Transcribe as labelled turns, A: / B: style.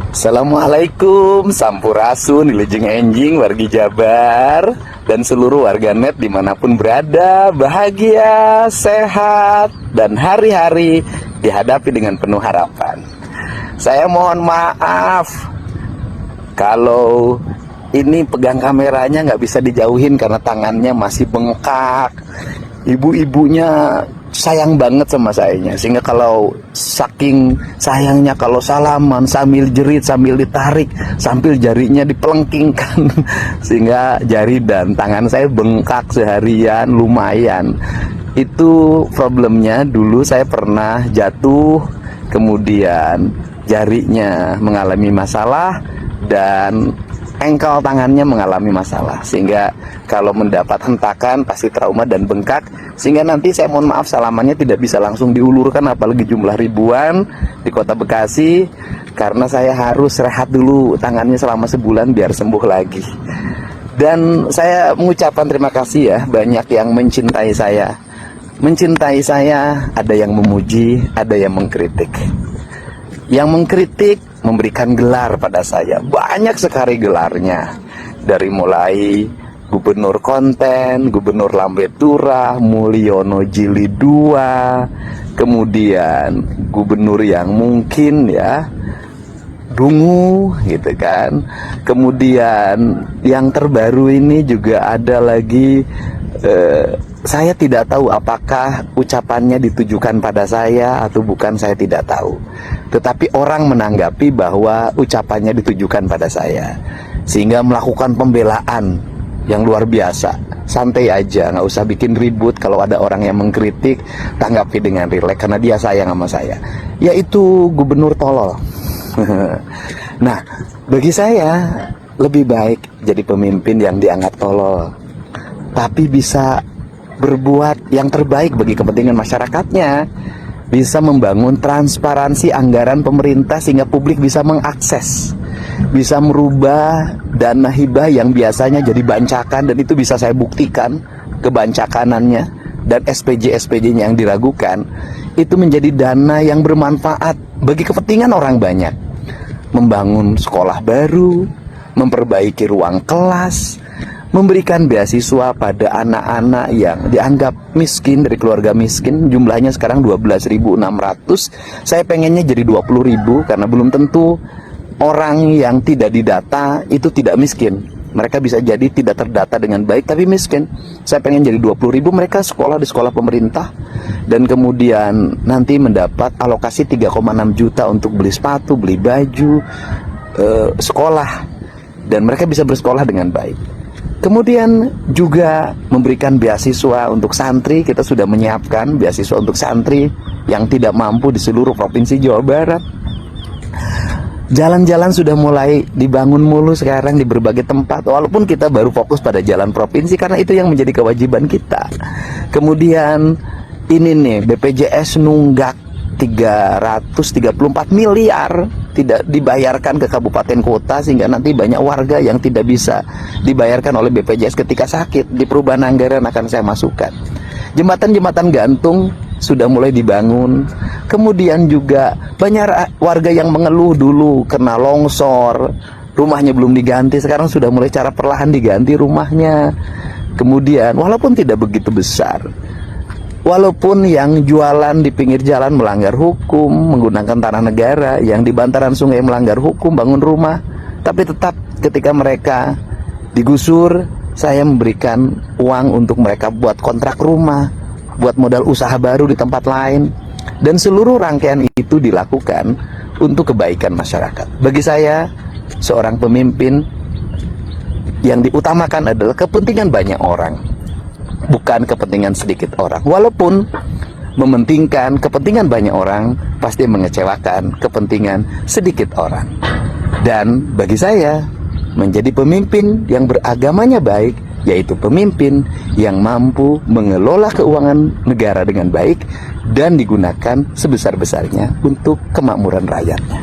A: Assalamualaikum, sampurasun, wilujeng enjing, wargi Jabar, dan seluruh warganet dimanapun berada, bahagia, sehat, dan hari-hari dihadapi dengan penuh harapan. Saya mohon maaf kalau ini pegang kameranya nggak bisa dijauhin karena tangannya masih bengkak. Ibu-ibunya sayang banget sama sayanya, sehingga kalau saking sayangnya kalau salaman sambil jerit, sambil ditarik, sambil jarinya dipelengkingkan sehingga jari dan tangan saya bengkak seharian lumayan. Itu problemnya. Dulu saya pernah jatuh, kemudian jarinya mengalami masalah dan engkel tangannya mengalami masalah, sehingga kalau mendapat hentakan pasti trauma dan bengkak, sehingga nanti saya mohon maaf salamannya tidak bisa langsung diulurkan, apalagi jumlah ribuan di kota Bekasi, karena saya harus rehat dulu tangannya selama sebulan biar sembuh lagi. Dan saya mengucapkan terima kasih ya, banyak yang mencintai saya. Mencintai saya, ada yang memuji, ada yang mengkritik. Yang mengkritik memberikan gelar pada saya, banyak sekali gelarnya, dari mulai Gubernur Konten, Gubernur Lambetura, Mulyono Jilid 2, kemudian Gubernur yang mungkin ya dungu gitu kan. Kemudian yang terbaru ini juga ada lagi, saya tidak tahu apakah ucapannya ditujukan pada saya atau bukan, saya tidak tahu. Tetapi orang menanggapi bahwa ucapannya ditujukan pada saya, sehingga melakukan pembelaan yang luar biasa. Santai aja, nggak usah bikin ribut. Kalau ada orang yang mengkritik, tanggapi dengan rileks, karena dia sayang sama saya. Yaitu gubernur tolol. Nah, bagi saya lebih baik jadi pemimpin yang dianggap tolol, tapi bisa berbuat yang terbaik bagi kepentingan masyarakatnya, bisa membangun transparansi anggaran pemerintah sehingga publik bisa mengakses, bisa merubah dana hibah yang biasanya jadi bancakan, dan itu bisa saya buktikan kebancakanannya, dan SPJ-SPJ-nya yang diragukan itu menjadi dana yang bermanfaat bagi kepentingan orang banyak. Membangun sekolah baru, memperbaiki ruang kelas, memberikan beasiswa pada anak-anak yang dianggap miskin, dari keluarga miskin, jumlahnya sekarang 12.600. Saya pengennya jadi 20.000, karena belum tentu orang yang tidak didata itu tidak miskin. Mereka bisa jadi tidak terdata dengan baik tapi miskin. Saya pengen jadi 20.000, mereka sekolah di sekolah pemerintah, dan kemudian nanti mendapat alokasi 3,6 juta untuk beli sepatu, beli baju, sekolah, dan mereka bisa bersekolah dengan baik. Kemudian juga memberikan beasiswa untuk santri. Kita sudah menyiapkan beasiswa untuk santri yang tidak mampu di seluruh provinsi Jawa Barat. Jalan-jalan sudah mulai dibangun mulu sekarang di berbagai tempat, walaupun kita baru fokus pada jalan provinsi karena itu yang menjadi kewajiban kita. Kemudian ini nih, BPJS nunggak 334 miliar tidak dibayarkan ke kabupaten kota, sehingga nanti banyak warga yang tidak bisa dibayarkan oleh BPJS ketika sakit. Di perubahan anggaran akan saya masukkan. Jembatan-jembatan gantung sudah mulai dibangun. Kemudian juga banyak warga yang mengeluh dulu kena longsor, rumahnya belum diganti, sekarang sudah mulai cara perlahan diganti rumahnya. Kemudian walaupun tidak begitu besar, walaupun yang jualan di pinggir jalan melanggar hukum, menggunakan tanah negara, yang di bantaran sungai melanggar hukum, bangun rumah, tapi tetap ketika mereka digusur, saya memberikan uang untuk mereka buat kontrak rumah, buat modal usaha baru di tempat lain. Dan seluruh rangkaian itu dilakukan untuk kebaikan masyarakat. Bagi saya, seorang pemimpin, yang diutamakan adalah kepentingan banyak orang, bukan kepentingan sedikit orang. Walaupun mementingkan kepentingan banyak orang, pasti mengecewakan kepentingan sedikit orang. Dan bagi saya, menjadi pemimpin yang beragamanya baik, yaitu pemimpin yang mampu mengelola keuangan negara dengan baik dan digunakan sebesar-besarnya untuk kemakmuran rakyatnya.